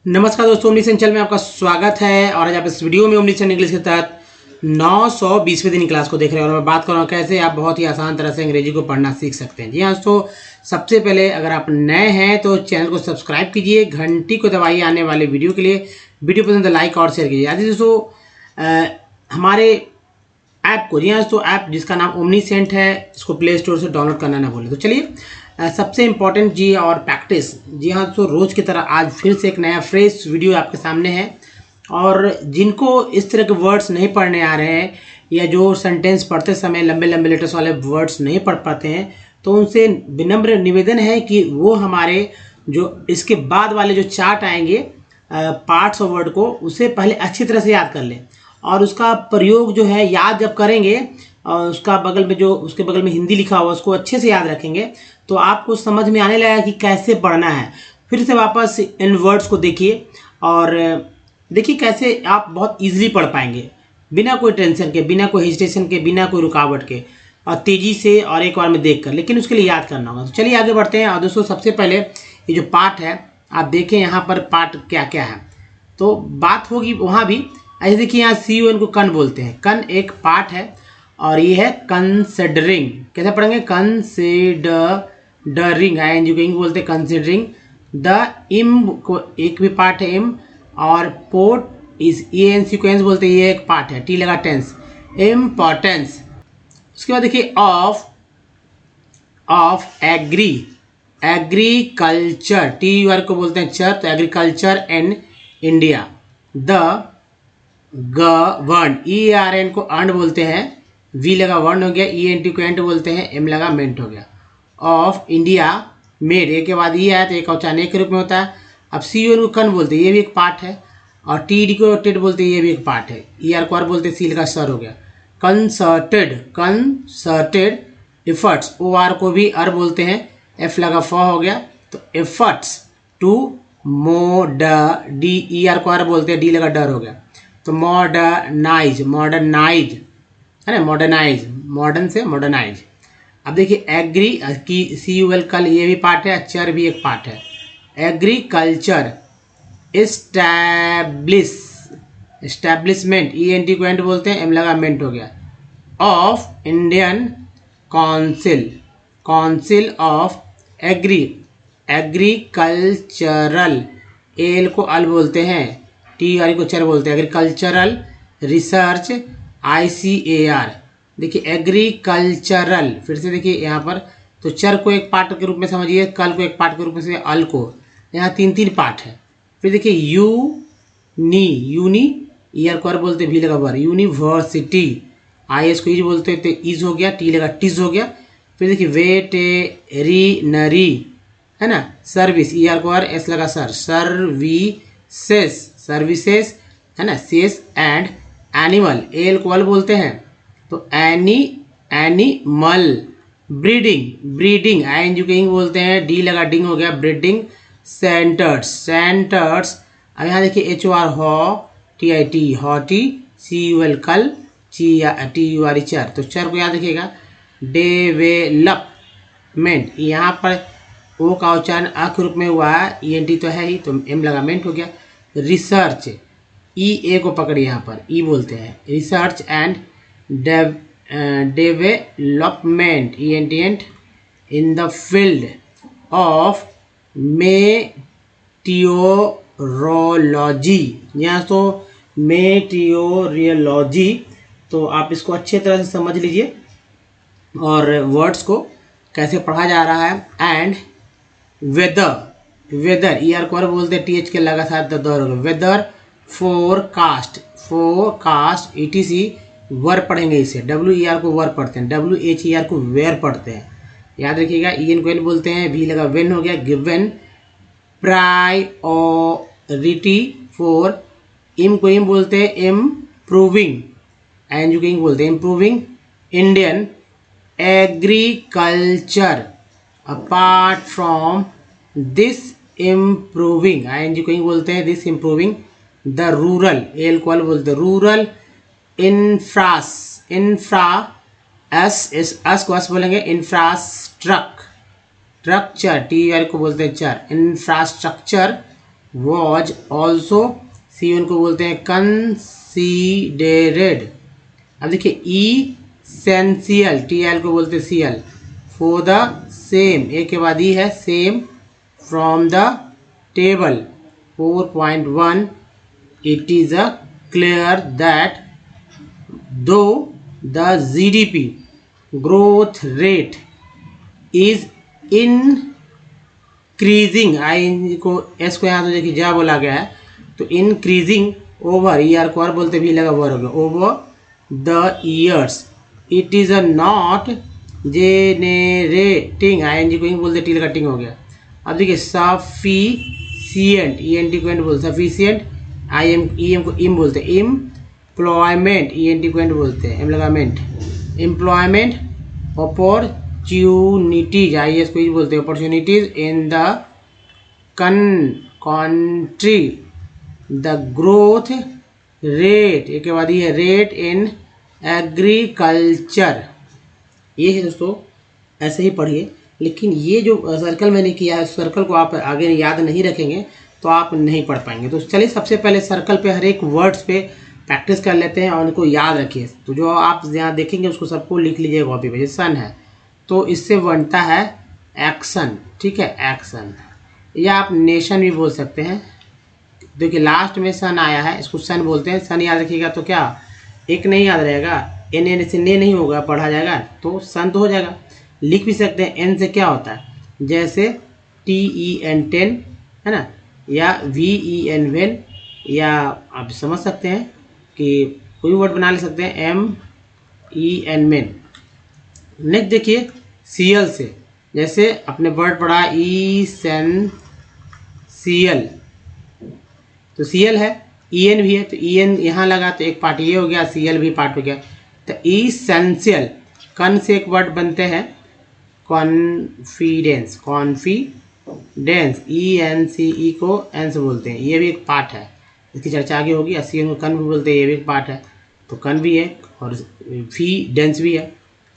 नमस्कार दोस्तों, ओमनीसेन चैनल में आपका स्वागत है। और आज आप इस वीडियो में ओमनीसेन इंग्लिश के तहत 920वें दिन की क्लास को देख रहे हैं और मैं बात कर रहा हूँ कैसे आप बहुत ही आसान तरह से अंग्रेजी को पढ़ना सीख सकते हैं। जी हाँ दोस्तों, सबसे पहले अगर आप नए हैं तो चैनल को सब्सक्राइब कीजिए, घंटी को दबाइए आने वाले वीडियो के लिए। वीडियो पसंद है लाइक और शेयर कीजिए। आज दोस्तों हमारे ऐप को, जी हाँ दोस्तों, ऐप जिसका नाम ओमनीसेंट है, इसको प्ले स्टोर से डाउनलोड करना ना भूलें। तो चलिए सबसे इम्पॉर्टेंट जी और प्रैक्टिस, जी हाँ दोस्तों, रोज़ की तरह आज फिर से एक नया फ्रेश वीडियो आपके सामने है। और जिनको इस तरह के वर्ड्स नहीं पढ़ने आ रहे हैं या जो सेंटेंस पढ़ते समय लंबे लंबे लेटर्स वाले वर्ड्स नहीं पढ़ पाते हैं, तो उनसे विनम्र निवेदन है कि वो हमारे जो इसके बाद वाले जो चार्ट आएंगे पार्ट्स ऑफ वर्ड को, उसे पहले अच्छी तरह से याद कर लें और उसका प्रयोग जो है याद जब करेंगे और उसका बगल में जो उसके बगल में हिंदी लिखा हुआ उसको अच्छे से याद रखेंगे तो आपको समझ में आने लगेगा कि कैसे पढ़ना है। फिर से वापस इन वर्ड्स को देखिए और देखिए कैसे आप बहुत इजीली पढ़ पाएंगे, बिना कोई टेंशन के, बिना कोई हेजिटेशन के, बिना कोई रुकावट के, और तेज़ी से और एक बार में देखकर। लेकिन उसके लिए याद करना होगा। तो चलिए आगे बढ़ते हैं। और दोस्तों सबसे पहले ये जो पार्ट है आप देखें यहाँ पर पार्ट क्या क्या है, तो बात होगी वहाँ भी। ऐसे देखिए यहाँ CON को कन बोलते हैं। कन एक पार्ट है और ये है कंसिडरिंग। कैसे पढ़ेंगे? कंसिडरिंग है, इंग बोलते हैं कंसिडरिंग। द इम को एक भी पार्ट है इम, और पोर्ट इज EN सीक्वेंस बोलते हैं, ये एक पार्ट है, टी लगा टेंस, इम्पॉर्टेंस। उसके बाद देखिए ऑफ एग्री, एग्रीकल्चर, TUR को बोलते हैं चर, तो agriculture in India. The govern, ERN को अर्न बोलते हैं, V लगा वर्ण हो गया, ENT को एंट बोलते हैं, M लगा मेंट हो गया। ऑफ इंडिया मेड, एक के बाद ये आया तो एक औचाने के रूप में होता है। अब CON को कन बोलते हैं, ये भी एक पार्ट है, और TD को टेड बोलते हैं, ये भी एक पार्ट है। ER को आर बोलते हैं, C लगा सर हो गया। कंसर्टेड एफर्ट्स, OR को भी अर बोलते हैं, F लगा फ हो गया, तो एफर्ट्स टू ER को आर बोलते हैं, D लगा डर हो गया, तो मॉडर्नाइज है ना, मॉडर्नाइज, मॉडर्न से मॉडर्नाइज। अब देखिए एग्री की CUL कल, ये भी पार्ट है, चर भी एक पार्ट है। एग्रीकल्चर, एस्टैब्लिशमेंट, ENT को एंट बोलते हैं, M लगा मेंट हो गया। Of Indian council of agricultural, L को अल बोलते हैं, TR को चर बोलते हैं, एग्रीकल्चरल रिसर्च ICAR। देखिए एग्रीकल्चरल, फिर से देखिए यहाँ पर, तो चर को एक पार्ट के रूप में समझिए, कल को एक पार्ट के रूप में समझिए, अल को, यहाँ तीन पार्ट है। फिर देखिए यूनी ER को आर बोलते हैं, V लगा वर, यूनिवर्सिटी, IS को इज बोलते हैं, तो इज हो गया, T लगा टिज हो गया। फिर देखिए वेटेरिनरी है ना, सर्विस, ER को आर, S लगा सर, सर्विसेस है ना, सेस एंड एनिमल, एल को अल बोलते हैं, तो एनिमल। ब्रीडिंग ING को इंग बोलते हैं, D लगा डिंग हो गया, ब्रीडिंग सेंटर्स। अब यहाँ देखिए HOR हॉ, TIT हॉटी, CUL कल, TUR चर, तो चर को याद रखिएगा। डेवेलपमेंट, यहाँ पर ओ का उच्चारण अ के रूप में हुआ है, ENT तो है ही, तो M लगा मेंट हो गया। रिसर्च, EA को पकड़िए, यहाँ पर E बोलते हैं, research and development, ENT in the field of meteorology. यहाँ तो मेटियोरियोलॉजी, तो आप इसको अच्छे तरह से समझ लीजिए और वर्ड्स को कैसे पढ़ा जा रहा है। एंड वेदर, ER को और बोलते हैं, TH के लगा साथ दर होगा, वेदर फोरकास्ट ETC वर पढ़ेंगे इसे, WER को वर पढ़ते हैं, WHER को वेयर पढ़ते हैं, याद रखिएगा। EN को एन बोलते हैं, V लगा वेन हो गया। गिवन प्रायोरिटी फॉर, इम को इम बोलते हैं, इम्प्रूविंग, ING को इंग बोलते हैं, improving Indian agriculture. Apart from this improving, ING को इंग बोलते हैं, this improving the rural, L को अल बोलते हैं, रूरल इंफ्रा एस को एस बोलेंगे, इंफ्रास्ट्रक्चर, TR को बोलते हैं चर, इंफ्रास्ट्रक्चर वॉज ऑल्सो सी उनको बोलते हैं कंसीडरेड। अब देखिए ईसेंशियल टी एल को बोलते हैं C L for the same, A के बाद ई है same from the table 4.1 it is a clear that though the GDP growth rate is increasing, I को एस को यहाँ तो देखिए जा बोला गया है, तो इंक्रीजिंग ओवर, ई आर को आर बोलते भी लगा ओवर हो गया, over the years it is a not generating, I N G को इंग बोलते टी लगा टिंग हो गया। अब देखिए सफिशिएंट, ई एन टी को एंड बोलते sufficient, I M E M को इम बोलते हैं, एम्प्लॉयमेंट, ई एन टी को एंड बोलते हैं, एम लगा ment, employment opportunities, I S को ही बोलते हैं opportunities in the country, the growth rate, एक के बाद ये रेट इन एग्रीकल्चर। ये है दोस्तों, ऐसे ही पढ़िए, लेकिन ये जो सर्कल मैंने किया है, सर्कल को आप आगे याद नहीं रखेंगे तो आप नहीं पढ़ पाएंगे। तो चलिए सबसे पहले सर्कल पे हर एक वर्ड्स पे प्रैक्टिस कर लेते हैं और उनको याद रखिए। तो जो आप यहाँ देखेंगे उसको सबको लिख लीजिए कॉपी पे। जैसे सन है तो इससे बनता है एक्शन, ठीक है, एक्शन, या आप नेशन भी बोल सकते हैं। देखिए लास्ट में सन आया है, इसको सन बोलते हैं। सन याद रखिएगा तो क्या एक नहीं याद रहेगा, एन एन से ने नहीं होगा, पढ़ा जाएगा तो सन तो हो जाएगा। लिख भी सकते हैं एन से क्या होता है, जैसे टी ई एन टेन है ना, या वी ई एन वेन, या आप समझ सकते हैं कि कोई वर्ड बना ले सकते हैं M E N men. Next देखिए सी एल से, जैसे अपने वर्ड पढ़ा ई सेन सी एल, तो सी एल है, ई एन भी है, तो ई एन यहाँ लगा तो एक पार्ट ये हो गया, सी एल भी पार्ट हो गया। तो इसेंशियल, कन से एक वर्ड बनते हैं confidence, confidence, E N C E को एन से बोलते हैं, ये भी एक पार्ट है, इसकी चर्चा आगे होगी। सी एन को कन भी बोलते हैं, ये भी एक पार्ट है, तो कन भी है और फी डेंस भी है।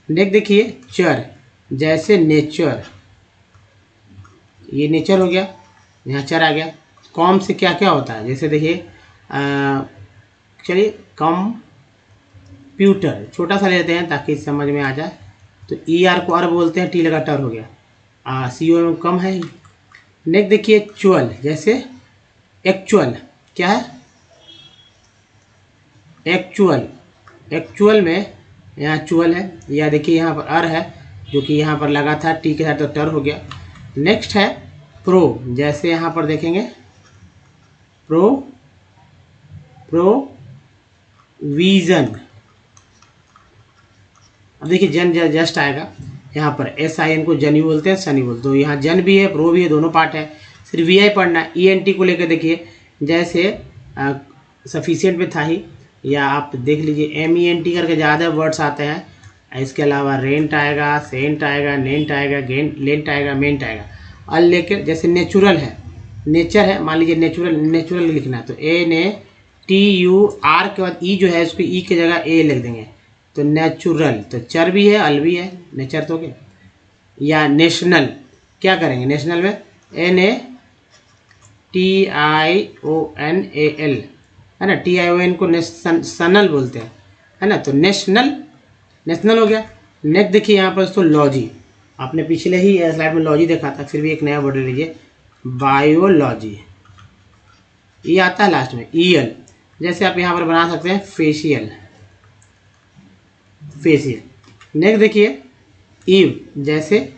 नेक्स्ट देखिए चर, जैसे नेचर, ये नेचर हो गया, यहाँ चर आ गया। कॉम से क्या क्या होता है, जैसे देखिए चलिए कंप्यूटर छोटा सा लेते हैं ताकि समझ में आ जाए, तो ई आर को आर बोलते हैं, टी लगा टर हो गया, सी ओ में कम है ही। नेक्स्ट देखिए चुअल, जैसे एक्चुअल, क्या है एक्चुअल, एक्चुअल में यहाँ चुअल है, या देखिए यहाँ पर अर है जो कि यहाँ पर लगा था टी के साथ तो टर हो गया। नेक्स्ट है प्रो, जैसे यहाँ पर देखेंगे प्रोविजन। अब देखिए जन जस्ट आएगा, यहाँ पर एस आई एन को जन ही बोलते हैं, सन ही बोलते हैं, तो यहाँ जन भी है प्रो भी है, दोनों पार्ट है। सिर्फ वी आई पढ़ना है। ई एन टी को लेकर देखिए, जैसे सफिशिएंट में था ही, या आप देख लीजिए एम ई एन टी करके ज़्यादा वर्ड्स आते हैं। इसके अलावा रेंट आएगा, सेंट आएगा, नेंट आएगा, गेंट लेंट आएगा, मेंट आएगा। और लेकर जैसे नेचुरल है, नेचर है, मान लीजिए नेचुरल, नेचुरल लिखना है तो ए ने टी यू आर के बाद ई जो है उसको ई की जगह ए लिख देंगे, तो नेचुरल, तो चर भी है अल भी है, नेचर तो क्या। या नेशनल, क्या करेंगे नेशनल में N A T I O N A L है ना, टी आई ओ एन को सनल बोलते हैं है ना, तो नेशनल, नेशनल हो गया। नेक्स्ट देखिए यहाँ पर दोस्तों लॉजी, आपने पिछले ही स्लाइड में लॉजी देखा था, फिर भी एक नया वर्ड ले लीजिए बायोलॉजी, ये आता है लास्ट में ई एल। जैसे आप यहाँ पर बना सकते हैं फेशियल, फेशियल। नेक्स्ट देखिए ईव, जैसे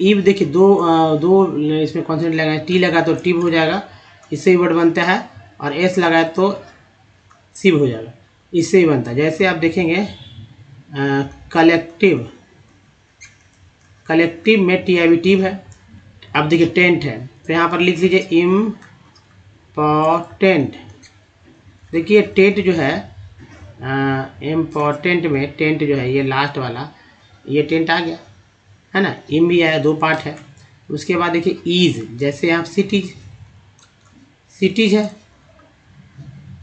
ईव देखिए दो इसमें कॉन्सेंट लगा है, टी लगा तो टिव हो जाएगा, इससे ही वर्ड बनता है, और एस लगाए तो सिव हो जाएगा, इससे ही बनता है। जैसे आप देखेंगे कलेक्टिव, कलेक्टिव में टी आई वी टिव है। अब देखिए टेंट है, तो यहाँ पर लिख लीजिए इम्पॉर्टेंट। देखिए टेंट जो है इम्पॉर्टेंट में टेंट जो है ये लास्ट वाला, ये टेंट आ गया है ना, इम भी आया, दो पार्ट है। उसके बाद देखिए ईज, जैसे आप सिटीज, सिटीज है,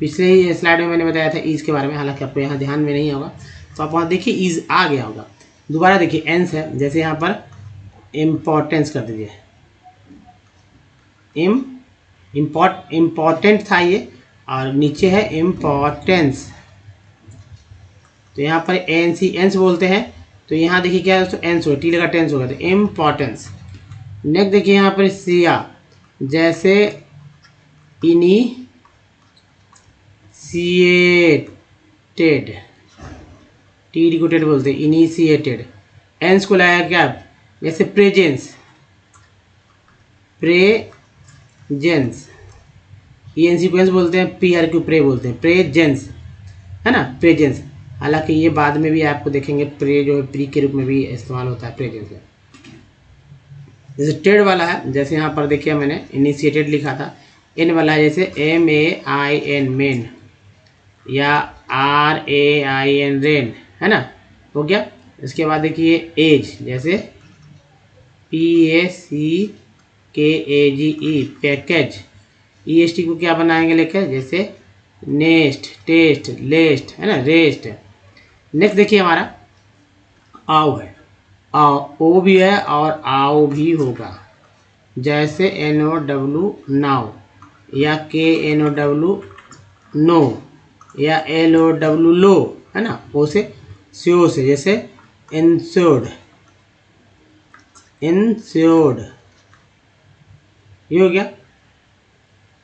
पिछले ही स्लाइड में मैंने बताया था ईज के बारे में, हालांकि आपको यहाँ ध्यान में नहीं होगा, तो आप वहाँ देखिए ईज आ गया होगा। दोबारा देखिए एंस है, जैसे यहाँ पर इम्पोर्टेंस कर दीजिए, इम्पोर्टेंट था ये, और नीचे है इम्पोर्टेंस। तो यहाँ पर एंस बोलते हैं, तो यहाँ देखिए क्या है दोस्तों, एंस होगा, टी लगा टेंस होगा, तो इम्पोर्टेंस। नेक्स्ट देखिए यहाँ पर सिया, जैसे इनिशिएटेड, टी को टेड बोलते हैं, इनिशिएटेड। एंस को लाया क्या, जैसे प्रेजेंस, प्रेजेंस, इंसिक्वेंस बोलते हैं, पी आर क्यू प्रे बोलते हैं, प्रेजेंस है ना, प्रेजेंस। हालांकि ये बाद में भी आपको देखेंगे प्रे जो है प्री के रूप में भी इस्तेमाल होता है प्रेजेंस में। जैसे टेड वाला है, जैसे यहाँ पर देखिए मैंने इनिशिएटेड लिखा था, एन वाला है जैसे MAIN मेन, या RAIN रेन, है ना, हो गया। इसके बाद देखिए एज, जैसे PACKAGE पैकेज, EST को क्या बनाएंगे लेकर, जैसे नेस्ट, टेस्ट, लेस्ट, है ना, रेस्ट। नेक्स्ट देखिए हमारा आओ है, आओ ओ भी है और आओ भी होगा, जैसे NOW नाउ, या KNOW नो, या LOW लो, है ना, ओ से स्यो से, जैसे इंश्योर्ड, इंश्योर्ड, ये हो गया।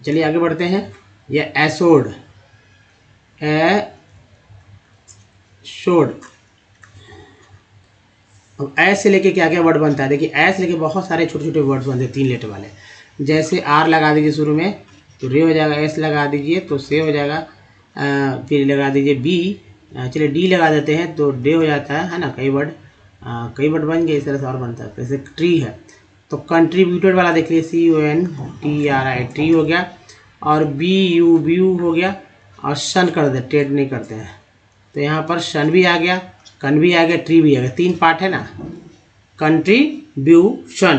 चलिए आगे बढ़ते हैं, या एसोर्ड, एसोर्ड। अब एस से लेके क्या क्या वर्ड बनता है, देखिए एस लेके बहुत सारे छोटे छोटे वर्ड्स बनते हैं 3 लेटर वाले, जैसे आर लगा दीजिए शुरू में तो रे हो जाएगा, एस लगा दीजिए तो से हो जाएगा, फिर लगा दीजिए बी, चलिए डी लगा देते हैं तो डे हो जाता है ना, कई वर्ड बन गए, इस तरह से और बनता है। जैसे ट्री है तो कंट्रीब्यूटेड वाला देख लीजिए, CONTRI ट्री हो गया, और BU हो गया, और सन कर दे, टेड नहीं करते हैं, तो यहाँ पर सन भी आ गया, कन भी आ गया, ट्री भी आ गया, 3 पार्ट है ना, कंट्रीब्यूशन,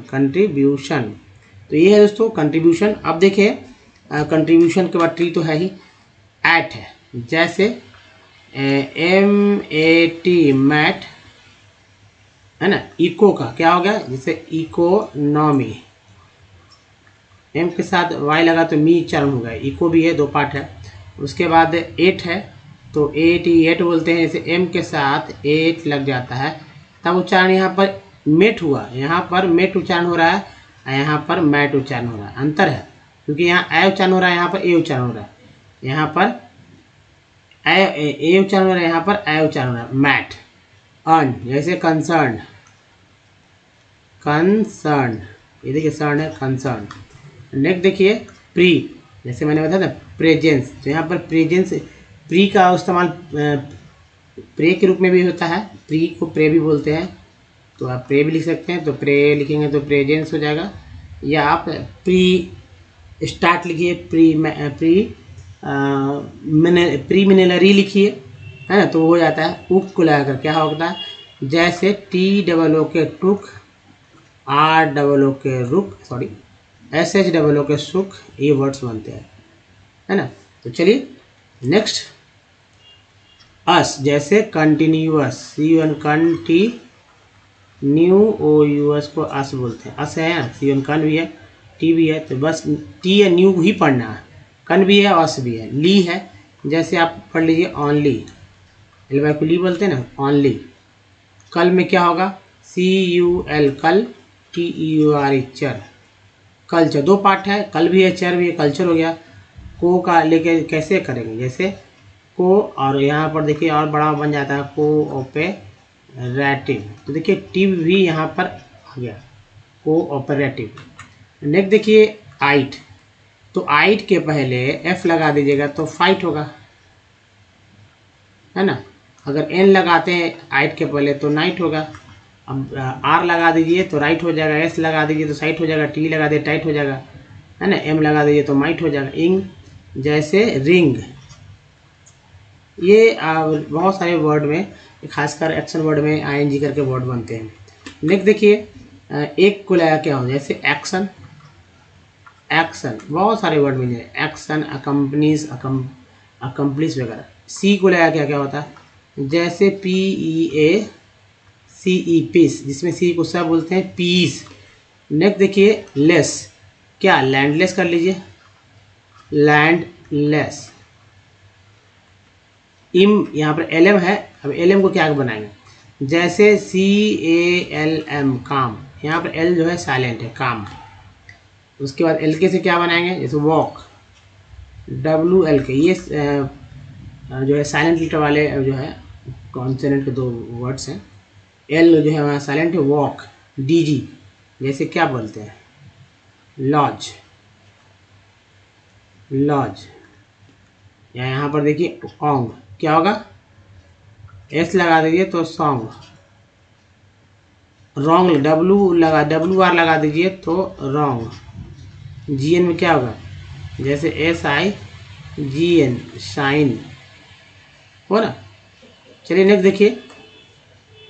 कंट्रीब्यूशन। तो ये है दोस्तों कंट्रीब्यूशन। अब देखिए कंट्रीब्यूशन के बाद ट्री तो है ही, एट है, जैसे MAT मैट, है ना, इको का क्या हो गया, जैसे इकोनॉमी, एम के साथ वाई लगा तो मी उच्चारण हो गया, इको भी है, 2 पार्ट है। उसके बाद 8 है तो 8 बोलते हैं, जैसे एम के साथ 8 लग जाता है तब उच्चारण यहाँ पर मेट हुआ, यहाँ पर मेट उच्चारण हो रहा है, यहाँ पर मैट उच्चारण हो रहा है, अंतर है, क्योंकि यहाँ ए उच्चारण हो रहा है, यहाँ पर ए उच्चारण हो रहा है, यहाँ पर ए उच्चारण हो रहा है, यहाँ पर ए उच्चारण हो रहा है, मैट। अन, जैसे कंसर्न, ये देखिए सर्ण है, कंसर्न। नेक्स्ट देखिए प्री, जैसे मैंने बताया था प्रेजेंस, तो यहाँ पर प्रेजेंस, प्री का इस्तेमाल प्रे के रूप में भी होता है, प्री को प्रे भी बोलते हैं, तो आप प्रे भी लिख सकते हैं, तो प्रे लिखेंगे तो प्रेजेंस हो जाएगा, या आप प्री स्टार्ट लिखिए, प्रीमिनरी लिखिए, है ना, तो हो जाता है। उक को लगाकर क्या होता है, जैसे TOO के टुक, ROO के रुक, सॉरी SHOO के सुख, ये वर्ड्स बनते हैं, है ना। तो चलिए नेक्स्ट, अस, जैसे कंटिन्यूअस, CONTINUOUS को अस बोलते हैं, अस है, CON कन भी है, टी भी है, तो बस टी या न्यू ही पढ़ना है, कन भी है, अस भी है। ली है, जैसे आप पढ़ लीजिए ऑनली, एल को ली बोलते हैं ना, ऑनली। कल में क्या होगा, CUL कल, TEUR चर, कल्चर, 2 पार्ट है, कल भी है, चर भी है, कल्चर हो गया। को का लेके कैसे करेंगे, जैसे को, और यहाँ पर देखिए और बड़ा बन जाता है, कोऑपरेटिव, तो देखिए टिव भी यहाँ पर आ गया, कोऑपरेटिव। नेक्स्ट देखिए आइट, तो आइट के पहले F लगा दीजिएगा तो फाइट होगा, है ना। अगर N लगाते हैं आइट के पहले तो नाइट होगा। अब R लगा दीजिए तो राइट हो जाएगा, S लगा दीजिए तो साइट हो जाएगा, T लगा दीजिए टाइट हो जाएगा, है ना, M लगा दीजिए तो माइट हो जाएगा। इंग, जैसे रिंग, ये बहुत सारे वर्ड में, खासकर एक्शन वर्ड में ING करके वर्ड बनते हैं। नेक्स्ट देखिए एक को लगा क्या हो, जैसे एक्शन, बहुत सारे वर्ड मिले, एक्शन, अकम्पनीज, अकम्पलिश वगैरह। सी को लगा क्या क्या होता है, जैसे PEACE, पीस, जिसमें सी को सब बोलते हैं पीस, नेक्स्ट देखिए लेस, क्या लैंडलेस कर लीजिए, लैंडलेस। इम यहाँ पर एल है, अब एल को क्या बनाएंगे, जैसे CALM काम, यहाँ पर एल जो है साइलेंट है, काम। उसके बाद LK से क्या बनाएंगे, जैसे वॉक, WLK, ये जो है साइलेंट लेटर वाले जो है कॉन्सोनेंट के दो वर्ड्स हैं। एल जो है वहाँ साइलेंट है, वॉक। DG जैसे क्या बोलते हैं, लॉज, लॉज। या यहाँ पर देखिए ऑंग, क्या होगा, S लगा दीजिए तो सॉन्ग। रॉन्ग, WR लगा दीजिए तो रॉन्ग। GN में क्या होगा, जैसे SIGN, शाइन, हो ना। चलिए नेक्स्ट देखिए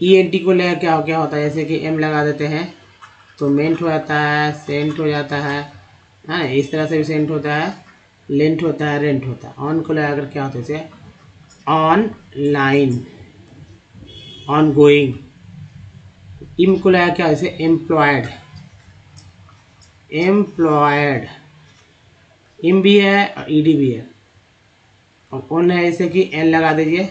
ENT को ले क्या होता है, जैसे कि M लगा देते हैं तो मेंट हो जाता है, सेंट हो जाता है, हाँ इस तरह से भी सेंट होता है, लेंट होता है, रेंट होता है। ऑन को लगाकर क्या होता है, जैसे ऑनलाइन, ऑन गोइंग। इम को लगा क्या, जैसे एम्प्लॉयड, एम्प्लॉयड। इम भी है और ED भी है। और ऑन है जैसे कि N लगा दीजिए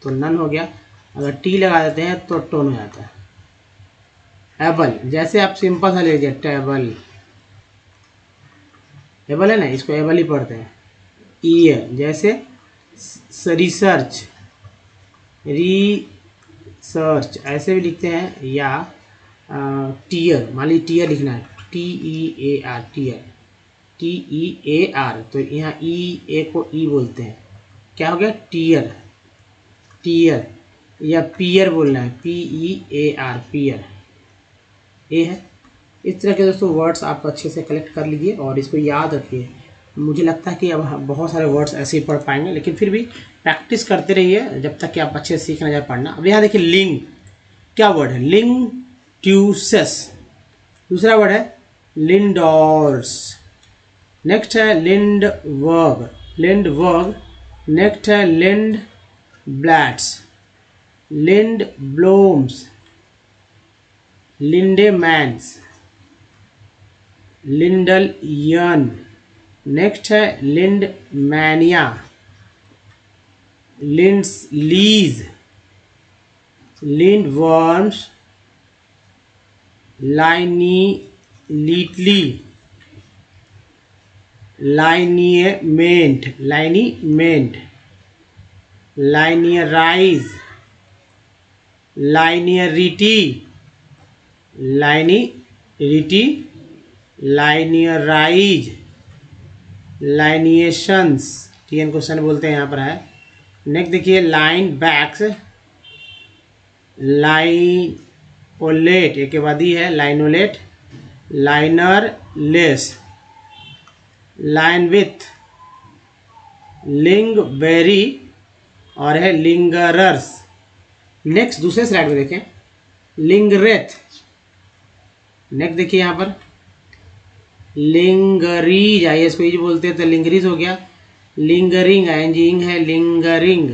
तो नन हो गया, अगर T लगा देते हैं तो टोन हो जाता है। एबल, जैसे आप सिंपल सा ले लीजिए, टेबल, एबल है ना, इसको एबल ही पढ़ते हैं। ईयर, जैसे रिसर्च, रिसर्च ऐसे भी लिखते हैं, या टीयर, मान लीजिए टीयर लिखना है, TEAR, टीयर, TEAR, तो यहाँ E A को E बोलते हैं, क्या हो गया, टीयर, टीयर। या पियर बोलना है, PEAR, पियर, ए है। इस तरह के दोस्तों वर्ड्स आप अच्छे से कलेक्ट कर लीजिए और इसको याद रखिए। मुझे लगता है कि अब बहुत सारे वर्ड्स ऐसे ही पढ़ पाएंगे, लेकिन फिर भी प्रैक्टिस करते रहिए जब तक कि आप अच्छे से सीख ना जाए पढ़ना। अब यहाँ देखिए लिंग, क्या वर्ड है, लिंग ट्यूसस। दूसरा वर्ड है लिंडोर्स। नेक्स्ट है लिंड वर्ग, लिंड वर्ग। नेक्स्ट है लिंड ब्लैट्स, लिंड ब्लूम्स, लिंडेमैन्स, लिंडल यन। नेक्स्ट है लिंड मैनिया, लिंड्स लीज, लिंड वर्म्स, लाइनी लीटली, liniment, liniment, linearize, linearity, linearity, linearize, lineations, TN question बोलते हैं, यहाँ पर है। नेक्स्ट देखिए लाइन बैक्स, लाइनोलेट, एक के बाद ही है, लाइनोलेट, लाइनर लेस, लाइन विथ, लिंग बेरी और है लिंगरर्स। नेक्स्ट दूसरे स्लाइड में देखें लिंगरेथ। नेक्स्ट देखिए यहाँ पर लिंगरीज, IS को ही बोलते हैं तो लिंगरीज हो गया। लिंगरिंग, ING है, लिंगरिंग,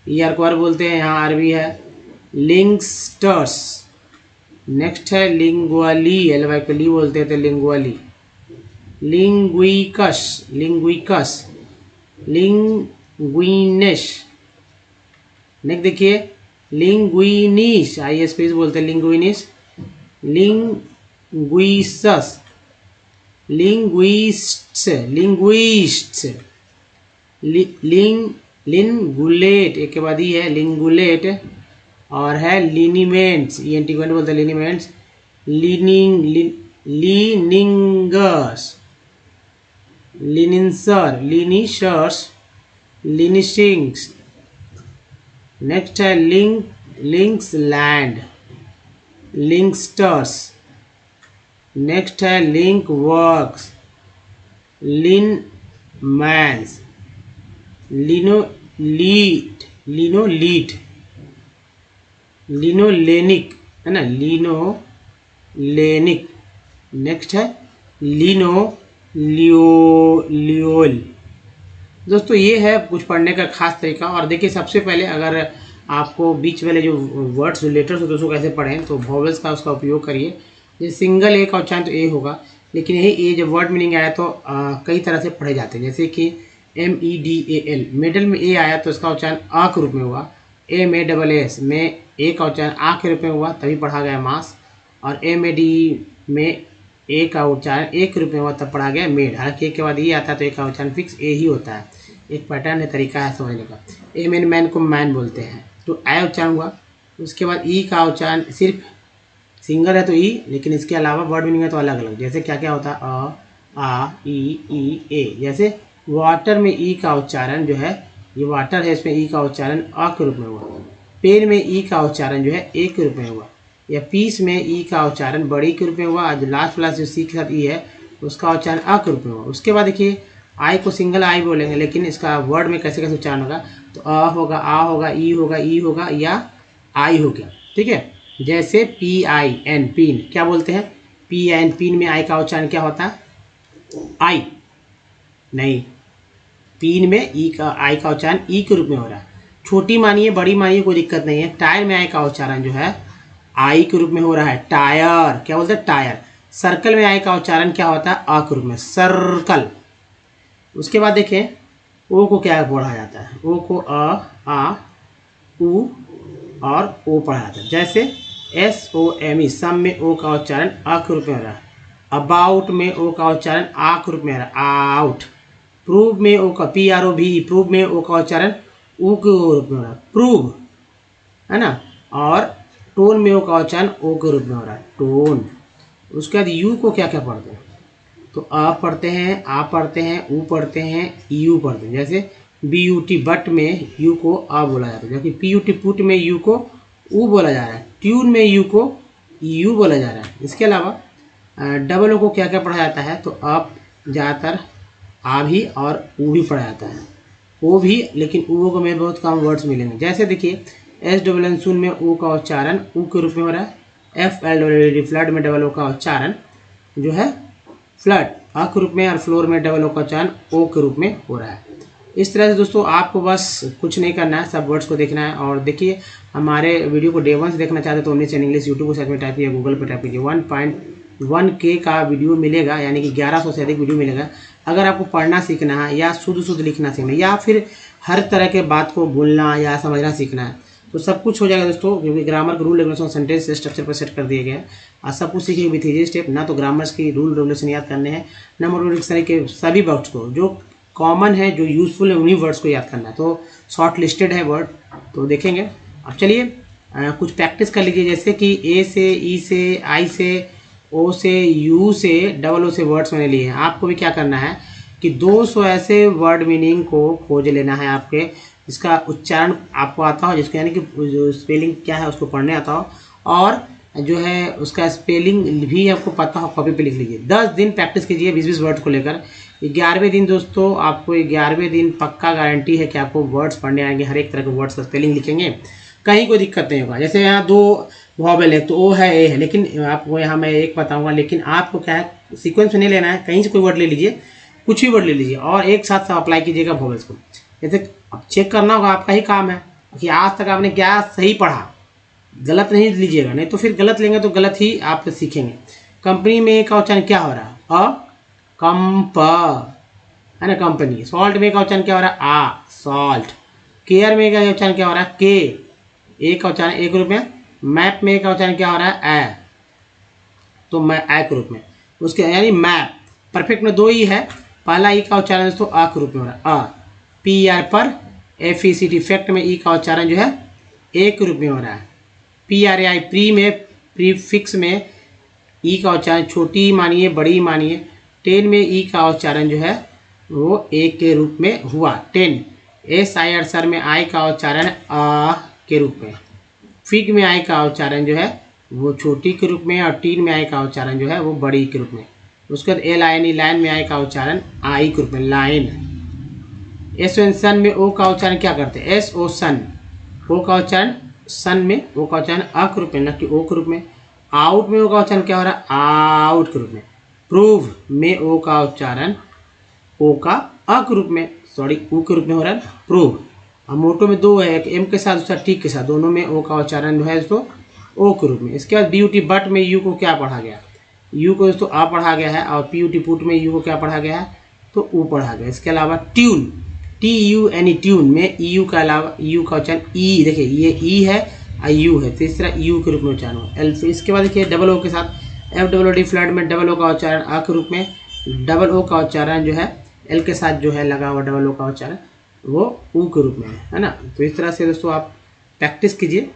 ER को आर बोलते हैं, यहाँ आर भी है। लिंगस्टर्स। नेक्स्ट है लिंगुअली, LY को ली बोलते हैं तो लिंगुअली। लिंग्विकस, लिंग्विकस, लिंग्विनिश। नेक्स्ट देखिए लिंग्विनिश, IS को बोलते हैं लिंग्विनिश। लिंग्विसस, लिंग्विस्ट्स, लिंग्विस्ट्स, लिंगुलेट, एक के बाद ही है लिंगुलेट और है लिनीमेंट्स, ENT को बोलते हैं लिनीमेंट्स। लीनिंगस, लिनिंसर, लिनिशर्स, लिनिशिंग्स। नेक्स्ट है लिंक्स लैंड, लिंकस्टर्स। नेक्स्ट है लिंक वर्क्स, लिनमैन्स, लिनोलीट, लिनोलीट, लिनोलेनिक है ना, लिनोलेनिक। नेक्स्ट है लियोल। दोस्तों ये है कुछ पढ़ने का खास तरीका। और देखिए सबसे पहले अगर आपको बीच वाले जो वर्ड्स जो लेटर्स होते हैं उसको कैसे पढ़ें, तो वॉवेल्स का उसका उपयोग करिए ये सिंगल ए का उच्चारण तो ए होगा, लेकिन यही ए जब वर्ड मीनिंग आया तो कई तरह से पढ़े जाते हैं। जैसे कि MEDAL, मिडल में ए आया तो इसका उच्चारण अ के रूप में हुआ। MASS में ए का उच्चारण आ के रूप में हुआ, तभी पढ़ा गया मास। और MAD में ए का उच्चारण ए के रूप में हुआ, तब पढ़ा गया मेड। हालांकि ए के बाद ये आता है तो ए का उच्चारण फिक्स ए ही होता है। एक पैटर्न है, तरीका है समझने का। एम मैन को मैन बोलते हैं, तो ए उच्चारण हुआ। उसके बाद ई का उच्चारण सिर्फ सिंगल है तो ई, लेकिन इसके अलावा वर्ड मीनिंग है तो अलग अलग। जैसे क्या क्या होता है, अ, आ, ई, ए। जैसे वाटर में ई का उच्चारण जो है, ये वाटर है, इसमें ई का उच्चारण अ के रूप में हुआ। पेन में ई का उच्चारण जो है ए के रूप में हुआ। या पीस में ई का उच्चारण बड़ी के रूप में हुआ। जो लास्ट वाला जो सी के साथ ई है उसका उच्चारण अ के रूप में हुआ। उसके बाद देखिए आई को सिंगल आई बोलेंगे, लेकिन इसका वर्ड में कैसे कैसे उच्चारण होगा, तो अ होगा, आ होगा, ई होगा, ई होगा, या आई हो गया। ठीक है, जैसे PIN पीन, क्या बोलते हैं, PIN पीन में आई का उच्चारण क्या होता है, आई नहीं, पीन में ई का आई का उच्चारण ई के रूप में हो रहा है। छोटी मानिए बड़ी मानिए कोई दिक्कत नहीं है। टायर में आई का उच्चारण जो है आई के रूप में हो रहा है, टायर। क्या बोलते हैं, टायर। सर्कल में आई का उच्चारण क्या होता है, अ के रूप में, सर्कल। उसके बाद देखें ओ को क्या पढ़ा जाता है, ओ को अ, आ, उ और ओ पढ़ा जाता है। जैसे SOME सम में ओ का उच्चारण अ के रूप में हो रहा है। अबाउट में ओ का उच्चारण आ के रूप में हो रहा है, आउट। प्रूव में ओ का PROVE, प्रूव में ओ का उच्चारण ऊ के रूप में हो रहा है, प्रूव, है ना। और टोन में ओ का उच्चारण ओ के रूप में हो रहा है, टोन। उसके बाद यू को क्या क्या पढ़ते हैं, तो अ पढ़ते हैं, आ पढ़ते हैं, ऊ पढ़ते हैं, यू पढ़ते हैं। जैसे BUT बट में यू को अ बोला जाता है, जबकि PUT पुट में यू को ऊ बोला जा रहा है। ट्यून में यू को यू बोला जा रहा है। इसके अलावा डबल ओ को क्या क्या पढ़ा जाता है, तो अब ज़्यादातर आ भी और ऊ भी पढ़ा जाता है, ओ भी, लेकिन ऊ को में बहुत कम वर्ड्स मिलेंगे। जैसे देखिए SNN सुन में ओ का उच्चारण ऊ के रूप में हो रहा है। FLWD फ्लड में डबल ओ का उच्चारण जो है फ्लड अ के रूप में, और फ्लोर में डबल ओ का उच्चारण ओ के रूप में हो रहा है। इस तरह से दोस्तों आपको बस कुछ नहीं करना है, सब वर्ड्स को देखना है। और देखिए हमारे वीडियो को डे 1 से देखना चाहते तो हमने चैनल इंग्लिश यूट्यूब को सर्च में टाइप किया, गूगल पर टाइप कीजिए, 1.1K का वीडियो मिलेगा, यानी कि 1100 से अधिक वीडियो मिलेगा। अगर आपको पढ़ना सीखना है या शुद्ध लिखना सीखना है, या फिर हर तरह के बात को बोलना या समझना सीखना है, तो सब कुछ हो जाएगा दोस्तों, क्योंकि ग्रामर के रूल रेगुलेशन सेंटेंस स्ट्रक्चर पर सेट कर दिए गए हैं। और सब कुछ सीखेंगे विथ इजी स्टेप। ना तो ग्रामर्स की रूल रेगुलेशन याद करने हैं, ना मोटर डिक्शनरी के सभी वर्ड्स को जो कॉमन है, जो यूजफुल है, उन्हीं वर्ड्स को याद करना है। तो शॉर्ट लिस्टेड है वर्ड, तो देखेंगे। अब चलिए कुछ प्रैक्टिस कर लीजिए। जैसे कि ए से, ई से, आई से, ओ से, यू से, डबल ओ से वर्ड्स मैंने लिए हैं। आपको भी क्या करना है कि 200 ऐसे वर्ड मीनिंग को खोज लेना है आपके, जिसका उच्चारण आपको आता हो, जिसका यानी कि जो स्पेलिंग क्या है उसको पढ़ने आता हो, और जो है उसका स्पेलिंग भी आपको पता हो, कॉपी पे लिख लीजिए। 10 दिन प्रैक्टिस कीजिए 20-20 वर्ड को लेकर। 11वें दिन दोस्तों आपको 11वें दिन पक्का गारंटी है कि आपको वर्ड्स पढ़ने आएंगे, हर एक तरह के वर्ड्स का स्पेलिंग लिखेंगे, कहीं कोई दिक्कत नहीं होगा। जैसे यहाँ 2 वॉवेल है तो ओ है, ए है, लेकिन आपको यहाँ मैं एक बताऊँगा, लेकिन आपको क्या है सीक्वेंस में नहीं लेना है, कहीं से कोई वर्ड ले लीजिए, कुछ भी वर्ड ले लीजिए और एक साथ सब अप्लाई कीजिएगा वॉवेल्स को। जैसे अब चेक करना होगा, आपका ही काम है कि आज तक आपने क्या सही पढ़ा, गलत नहीं लीजिएगा, नहीं तो फिर गलत लेंगे तो गलत ही आप सीखेंगे। कंपनी में का उच्चारण क्या हो रहा है, कंप, है ना, कंपनी। सॉल्ट में का उच्चारण क्या हो रहा है, आ, सॉल्ट। केयर में का उच्चारण क्या हो रहा है, के, ए का उच्चारण एक रूप में। मैप में का उच्चारण क्या हो रहा है, ए, तो मैं ए के रूप में। उसके यानी मैप, परफेक्ट में 2 ही है, पहला ई का उच्चारण दोस्तों आ के रूप में हो रहा है, अ। PR पर, FECT फैक्ट में ई का उच्चारण जो है ए के रूप में हो रहा है। PRAI प्री में, प्रीफिक्स में ई का उच्चारण छोटी मानिए बड़ी मानिए। 10 में ई का उच्चारण जो है वो ए के रूप में हुआ, 10। SIR सर में आई का उच्चारण आ के रूप में। फिग में आई का उच्चारण जो है वो छोटी के रूप में, और टीन में आई का उच्चारण जो है वो बड़ी के रूप में। उसके बाद LINE लाइन में आई का उच्चारण आई के रूप में, लाइन। SON सन में ओ का उच्चारण क्या करते हैं, SO सन, ओ का उच्चारण सन में ओ का उच्चारण अ के रूप में, न कि ओ के रूप में। आउट में ओ का उच्चारण क्या हो रहा है, आउट के रूप में। प्रूव में ओ का उच्चारण ओ का अ के रूप में, सॉरी ऊ के रूप में हो रहा है प्रूव। अब मोटो में 2 है, एक एम के साथ दूसरा टी के साथ, दोनों में ओ का उच्चारण जो है इसको ओ के रूप में। इसके बाद BUT बट में यू को क्या पढ़ा गया, यू को दोस्तों आ पढ़ा गया है, और PUT पुट में यू को क्या पढ़ा गया है, तो ऊ पढ़ा गया। इसके अलावा ट्यून, TUNE ट्यून में यू का अलावा यू का उच्चारण ई, देखिए ये ई है और यू है, तो इस तरह यू के रूप में उच्चारण हो। एल फिर इसके बाद देखिए डबल ओ के साथ FOOD फ्लड में डबल ओ का उच्चारण आ के रूप में, डबल ओ का उच्चारण जो है एल के साथ जो है लगा हुआ डबल ओ का उच्चारण वो ऊ के रूप में है ना। तो इस तरह से दोस्तों आप प्रैक्टिस कीजिए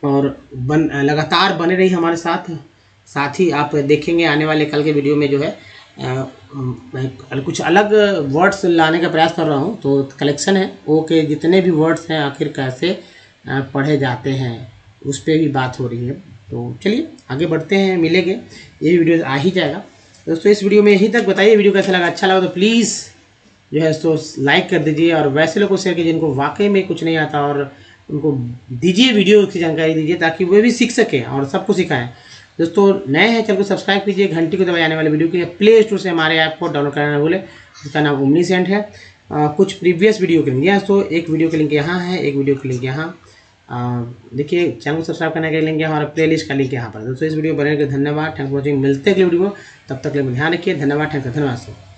और लगातार बने रहिए हमारे साथ ही आप देखेंगे आने वाले कल के वीडियो में जो है कुछ अलग वर्ड्स लाने का प्रयास कर रहा हूँ। तो कलेक्शन है ओ के जितने भी वर्ड्स हैं आखिर कैसे पढ़े जाते हैं उस पर भी बात हो रही है। तो चलिए आगे बढ़ते हैं, मिलेंगे, ये वीडियो आ ही जाएगा दोस्तों। इस वीडियो में यहीं तक, बताइए वीडियो कैसा लगा, अच्छा लगा तो प्लीज़ जो है तो लाइक कर दीजिए, और वैसे लोगों को शेयर कीजिए जिनको वाकई में कुछ नहीं आता, और उनको दीजिए वीडियो की जानकारी दीजिए ताकि वे भी सीख सकें और सबको सिखाएं। दोस्तों नए हैं चैनल को सब्सक्राइब कीजिए, घंटी को दबाए आने वाले वीडियो के लिए प्ले स्टोर से हमारे ऐप को डाउनलोड करना भूलें, उसका नाम ओमनीसेंट है। कुछ प्रीवियस वीडियो के लिंक दोस्तों, एक वीडियो के लिंक यहाँ है, एक वीडियो के लिंक यहाँ, देखिए चैनल को सब्सक्राइब करने के लिंक है, हमारा प्लेलिस्ट का लिंक यहाँ पर। दोस्तों इस वीडियो बनाने के लिए धन्यवाद, थैंक फॉर वॉचिंग, मिलते हैं अगले वीडियो, तब तक के लिए ध्यान रखिए, धन्यवाद, थैंक यू, धन्यवाद सर।